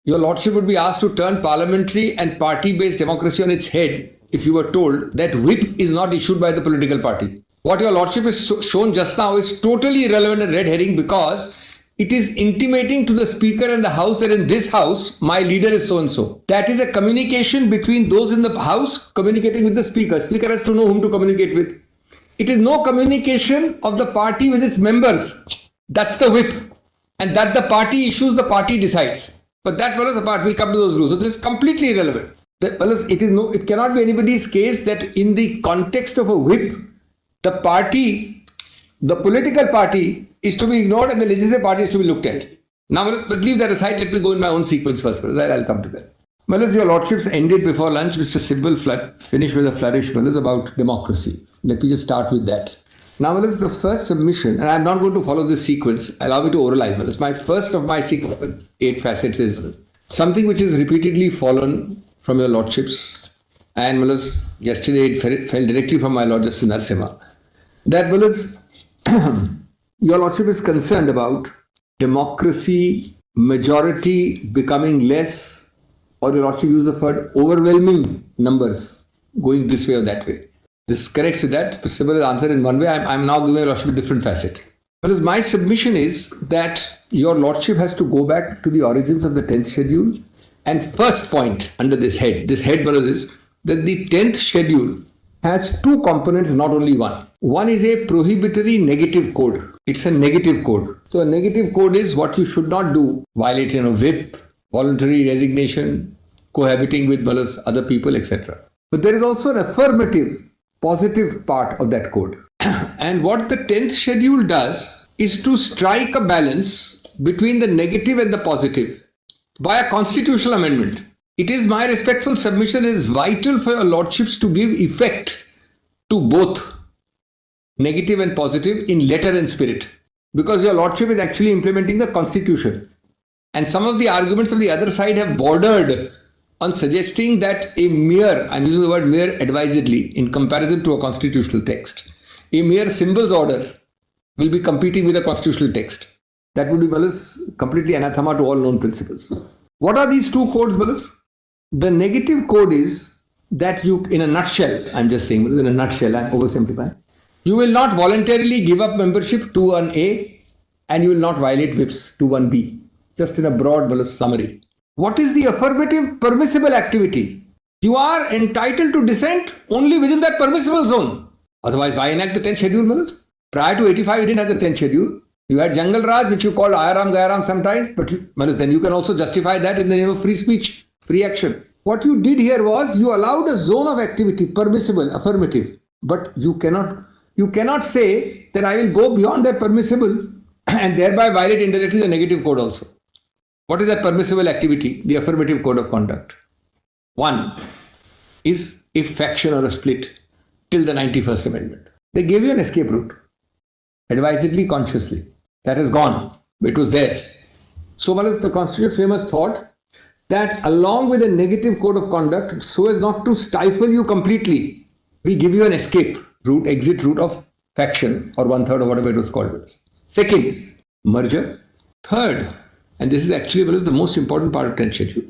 Your Lordship would be asked to turn parliamentary and party-based democracy on its head if you were told that whip is not issued by the political party. What your Lordship has shown just now is totally irrelevant and red herring, because it is intimating to the Speaker and the House that in this House, my leader is so-and-so. That is a communication between those in the House communicating with the Speaker. Speaker has to know whom to communicate with. It is no communication of the party with its members. That's the whip. And that the party issues, the party decides. But that follows apart. We'll come to those rules. So this is completely irrelevant. It cannot be anybody's case that in the context of a whip, the party, the political party is to be ignored and the legislative party is to be looked at. Now, but leave that aside. Let me go in my own sequence first. I'll come to that. Your Lordships ended before lunch, Mr. Simple finished with a flourish about democracy. Let me just start with that. Now, the first submission, and I'm not going to follow this sequence. Allow me to oralize. It's my first of my 8 facets is something which is repeatedly fallen from your Lordships, and yesterday it fell directly from my Lord Justice Narasimha. That your Lordship is concerned about democracy, majority becoming less, or your Lordship used the word overwhelming numbers going this way or that way. This corrects with that. Simple answer in one way. I'm now giving your Lordship a different facet. My submission is that your Lordship has to go back to the origins of the 10th schedule. And first point under this head is that the 10th schedule has 2 components, not only one. One is a prohibitory negative code. It's a negative code. So a negative code is what you should not do, violate whip, voluntary resignation, cohabiting with other people, etc. But there is also an affirmative, positive part of that code. And what the 10th schedule does is to strike a balance between the negative and the positive by a constitutional amendment. It is my respectful submission, it is vital for your Lordships to give effect to both negative and positive in letter and spirit, because your Lordship is actually implementing the Constitution. And some of the arguments of the other side have bordered on suggesting that a mere, I'm using the word mere advisedly in comparison to a constitutional text, a mere symbols order will be competing with a constitutional text. That would be completely anathema to all known principles. What are these 2 codes, The negative code is that you, in a nutshell, I'm just saying, in a nutshell, I'm oversimplifying, you will not voluntarily give up membership to an A and you will not violate whips to one B. Just in a broad summary. What is the affirmative permissible activity? You are entitled to dissent only within that permissible zone. Otherwise, why enact the 10th schedule? Prior to 85, you didn't have the 10th schedule. You had Jungle Raj, which you call Ayaram Gayaram sometimes, but then you can also justify that in the name of free speech, free action. What you did here was you allowed a zone of activity, permissible, affirmative, but you cannot say that I will go beyond that permissible and thereby violate indirectly the negative code also. What is that permissible activity? The affirmative code of conduct. One is a faction or a split till the 91st Amendment. They gave you an escape route, advisedly, consciously. That has gone. It was there. So the Constitution famous thought that along with a negative code of conduct, so as not to stifle you completely, we give you an escape route, exit route of faction or 1/3 or whatever it was called. Second, merger. Third, and this is actually the most important part of 10th schedule,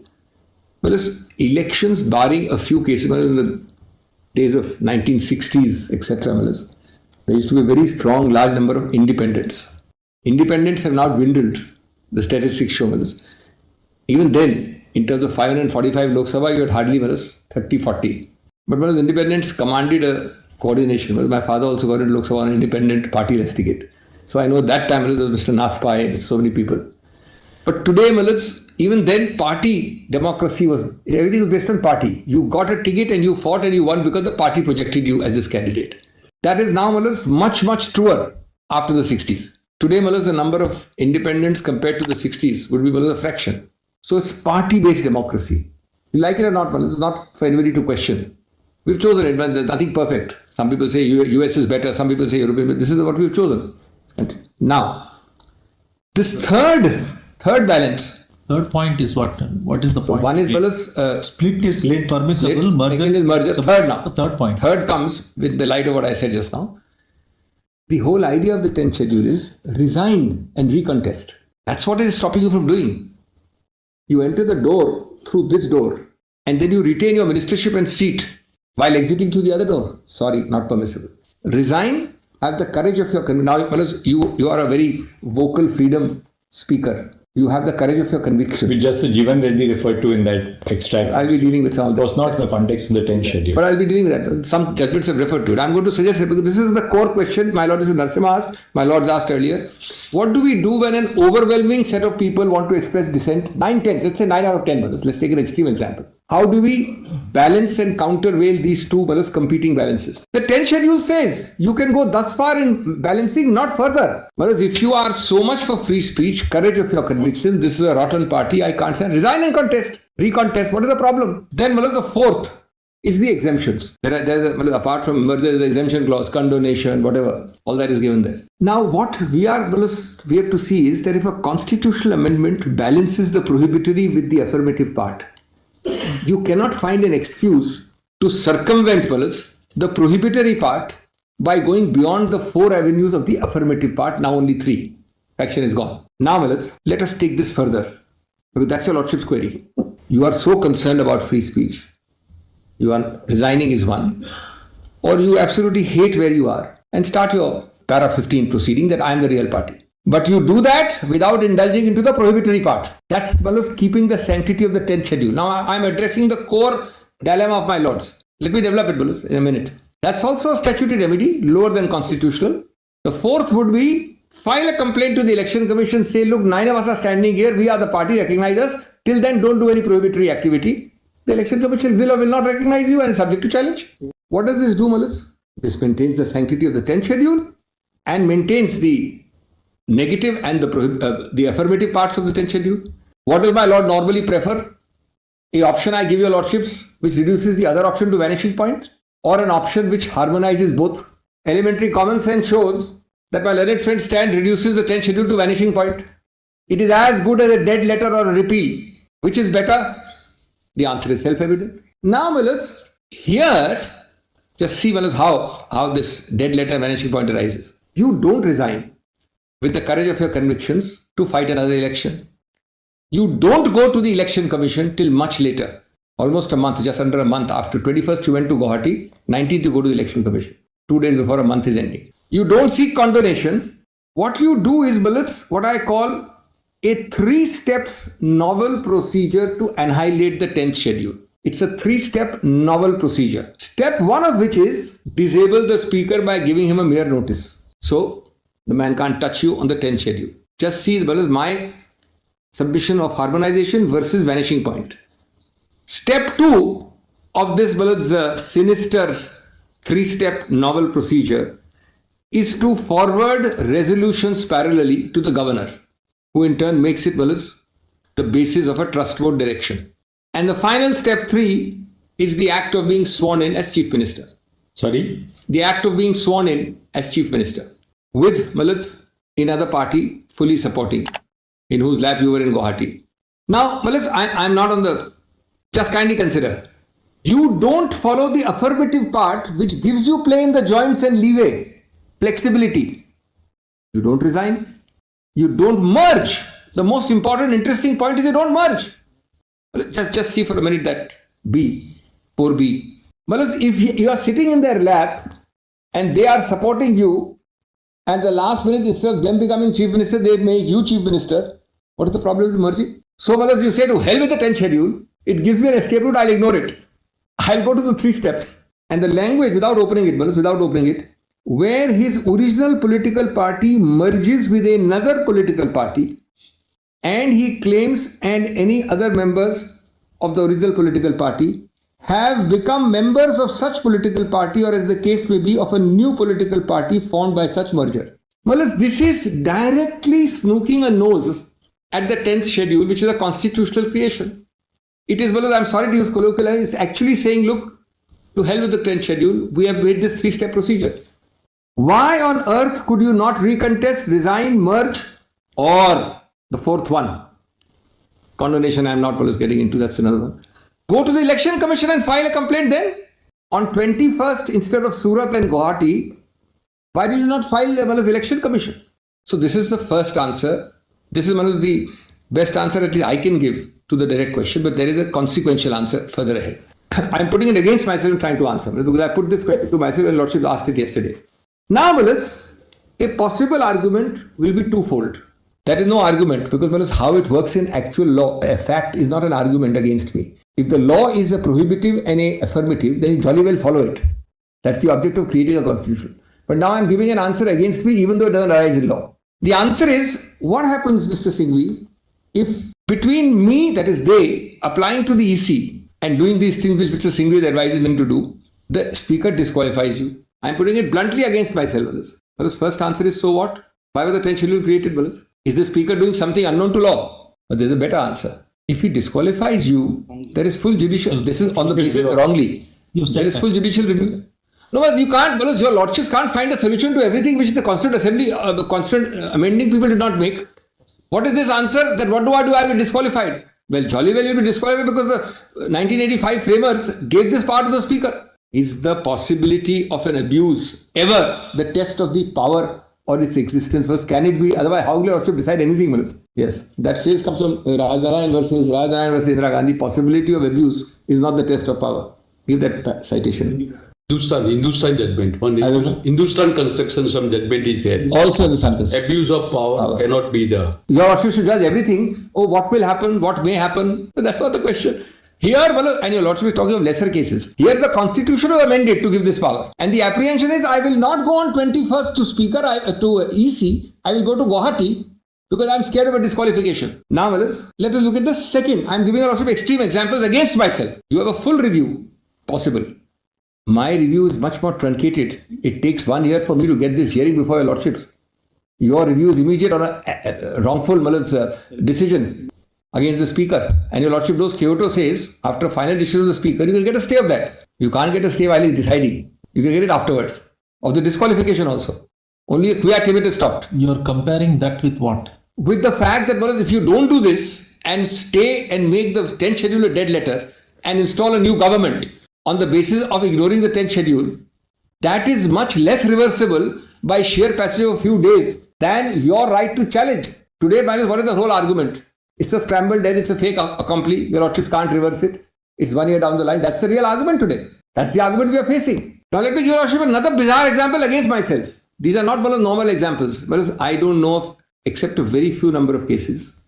elections barring a few cases, in the days of 1960s, etc. There used to be a very strong, large number of independents. Independents have now dwindled. The statistics show even then, in terms of 545 Lok Sabha, you had hardly 30-40. But independents commanded a coordination. My father also got into Lok Sabha on an independent party-less ticket. So I know that time Mr. Nafpai and so many people. But today, even then, party democracy everything was based on party. You got a ticket and you fought and you won because the party projected you as this candidate. That is now much, much truer after the 60s. Today, the number of independents compared to the 60s would be a fraction. So it's party-based democracy. You like it or not, it's not for anybody to question. We've chosen it, but there's nothing perfect. Some people say US is better, some people say European, but this is what we've chosen. And now, this third balance. Third point is what? What is the point? One is split is permissible, merger is merger. Third now. The third point. Third comes with the light of what I said just now. The whole idea of the 10th schedule is resign and recontest. That's what is stopping you from doing. You enter the door through this door and then you retain your ministership and seat while exiting through the other door. Sorry, not permissible. Resign, have the courage of your conviction. Now, you are a very vocal freedom speaker. You have the courage of your conviction. Which Justice Jeevan Reddy referred to in that extract. I'll be dealing with some of that. It was not in the context of the 10th schedule. But I'll be dealing with that. Some judgments have referred to it. I'm going to suggest it because this is the core question my Lord Narasimha asked, my Lords asked earlier. What do we do when an overwhelming set of people want to express dissent? 9/10, let's say 9 out of 10 brothers. Let's take an extreme example. How do we balance and countervail these two brothers competing balances? The 10th schedule says you can go thus far in balancing, not further. Whereas if you are so much for free speech, courage of your conviction, this is a rotten party, I can't say, resign and contest, recontest, what is the problem? Then the fourth is the exemptions. Apart from merger, there's the exemption clause, condonation, whatever, all that is given there. Now what we have to see is that if a constitutional amendment balances the prohibitory with the affirmative part, you cannot find an excuse to circumvent the prohibitory part by going beyond the 4 avenues of the affirmative part, now only 3. Action is gone. Now let us take this further, because that's your Lordship's query. You are so concerned about free speech. You are resigning is one, or you absolutely hate where you are and start your para 15 proceeding that I am the real party. But you do that without indulging into the prohibitory part. That's keeping the sanctity of the 10th schedule. Now I'm addressing the core dilemma of my lords. Let me develop it in a minute. That's also a statutory remedy, lower than constitutional. The fourth would be file a complaint to the Election Commission, say, look, 9 of us are standing here, we are the party, recognize us. Till then, don't do any prohibitory activity. The Election Commission will or will not recognize you and is subject to challenge. What does this do, Malas? This maintains the sanctity of the 10th schedule and maintains the negative and the affirmative parts of the 10th schedule. What does my lord normally prefer? A option I give your lordships which reduces the other option to vanishing point, or an option which harmonizes both? Elementary common sense shows that my learned friend stand reduces the 10th schedule to vanishing point. It is as good as a dead letter or a repeal. Which is better? The answer is self-evident. Now, Malas, here, just see, Malas, how this dead letter vanishing point arises. You don't resign with the courage of your convictions to fight another election. You don't go to the Election Commission till much later, almost a month, just under a month after 21st you went to Guwahati, 19th you go to the Election Commission, 2 days before a month is ending. You don't seek condonation. What you do is, Bullets, what I call a 3 steps novel procedure to annihilate the 10th schedule. It's a 3-step novel procedure. Step 1 of which is disable the speaker by giving him a mere notice. So the man can't touch you on the 10th schedule. Just see, my submission of harmonization versus vanishing point. Step 2 of this sinister 3-step novel procedure is to forward resolutions parallelly to the governor, who in turn makes it the basis of a trust vote direction. And the final step 3 is the act of being sworn in as Chief Minister. Sorry? The act of being sworn in as Chief Minister, with another party fully supporting, in whose lap you were in Guwahati. Now, I'm not on the... Just kindly consider. You don't follow the affirmative part, which gives you play in the joints and leeway, flexibility. You don't resign. You don't merge. The most important, interesting point is you don't merge. Just see for a minute that B, 4B. If you are sitting in their lap and they are supporting you, and the last minute, instead of them becoming Chief Minister, they make you Chief Minister, what is the problem with merging? So, you say to hell with the 10th schedule, it gives me an escape route, I'll ignore it. I'll go to the 3 steps. And the language, without opening it, where his original political party merges with another political party, and he claims and any other members of the original political party have become members of such political party, or as the case may be, of a new political party formed by such merger. This is directly snooking a nose at the 10th schedule, which is a constitutional creation. It is, I'm sorry to use colloquial language, it's actually saying, look, to hell with the 10th schedule, we have made this 3-step procedure. Why on earth could you not recontest, resign, merge, or the 4th one? Condonation, I'm not getting into, that's another one. Go to the Election Commission and file a complaint then. On 21st, instead of Surat and Guwahati, why did you not file the Election Commission? So this is the first answer. This is one of the best answer at least I can give to the direct question, but there is a consequential answer further ahead. I'm putting it against myself and trying to answer, because I put this question to myself and Lordship asked it yesterday. Now, a possible argument will be twofold. That is no argument, because how it works in actual law, a fact is not an argument against me. If the law is a prohibitive and a affirmative, then you jolly well follow it. That's the object of creating a constitution. But now I'm giving an answer against me, even though it doesn't arise in law. The answer is, what happens, Mr. Singhvi, if between me, that is they, applying to the EC and doing these things which Mr. Singhvi is advising them to do, the speaker disqualifies you. I'm putting it bluntly against myself. But the first answer is, so what? Why was the 10th schedule created? Is the speaker doing something unknown to law? But there's a better answer. If he disqualifies you, there is full judicial, this is on the basis wrongly. There is full judicial review. No, but you can't, your lordships can't find a solution to everything which the Constituent Assembly, the Constituent amending people did not make. What is this answer? That what do? I will be disqualified. Well, jolly well you'll be disqualified because the 1985 framers gave this power to the speaker. Is the possibility of an abuse ever the test of the power or its existence? First, can it be? Otherwise, how will your lordship decide anything? Yes, that phrase comes from Rajan versus Indira Gandhi. Possibility of abuse is not the test of power. Give that citation. Hindustan judgment. Hindustan construction, some judgment is there. Also Hindustan construction. Abuse of power cannot be the... Your lordship should judge everything. Oh, what will happen? What may happen? But that's not the question. Here, and your lordship is talking of lesser cases. Here, the constitution was amended to give this power. And the apprehension is, I will not go on 21st to speaker, to EC. I will go to Guwahati because I'm scared of a disqualification. Now, let us look at the second. I'm giving a lot of extreme examples against myself. You have a full review possible. My review is much more truncated. It takes 1 year for me to get this hearing before your lordships. Your review is immediate on a wrongful decision against the speaker. And your lordship knows Kyoto says, after final decision of the speaker, you will get a stay of that. You can't get a stay while he's deciding. You can get it afterwards. Of the disqualification also. Only a quia timid is stopped. You're comparing that with what? With the fact that if you don't do this and stay and make the 10th schedule a dead letter and install a new government on the basis of ignoring the 10th schedule, that is much less reversible by sheer passage of a few days than your right to challenge. Today, what is the whole argument? It's a scrambled dead, it's a fake accompli. Your lordships can't reverse it. It's 1 year down the line. That's the real argument today. That's the argument we are facing. Now let me give your lordship another bizarre example against myself. These are not normal examples. But I don't know of, except a very few number of cases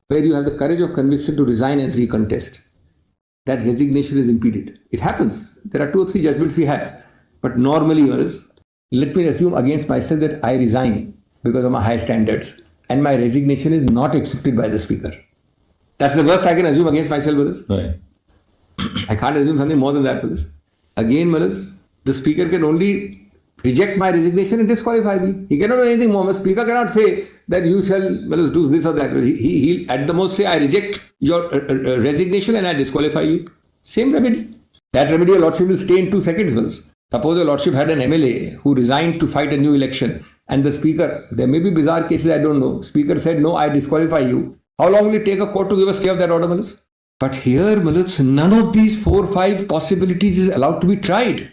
where you have the courage of conviction to resign and recontest. That resignation is impeded. It happens. There are 2 or 3 judgments we have. But normally, let me assume against myself that I resign because of my high standards and my resignation is not accepted by the speaker. That's the worst I can assume against myself. Right. I can't assume something more than that. Again, the speaker can only reject my resignation and disqualify me. He cannot do anything more. The speaker cannot say that you shall do this or that. He'll at the most say, I reject your resignation and I disqualify you. Same remedy. That remedy, your lordship will stay in 2 seconds. Suppose your lordship had an MLA who resigned to fight a new election and the speaker, there may be bizarre cases, I don't know. Speaker said, no, I disqualify you. How long will it take a court to give a stay of that order, But here, none of these 4 or 5 possibilities is allowed to be tried.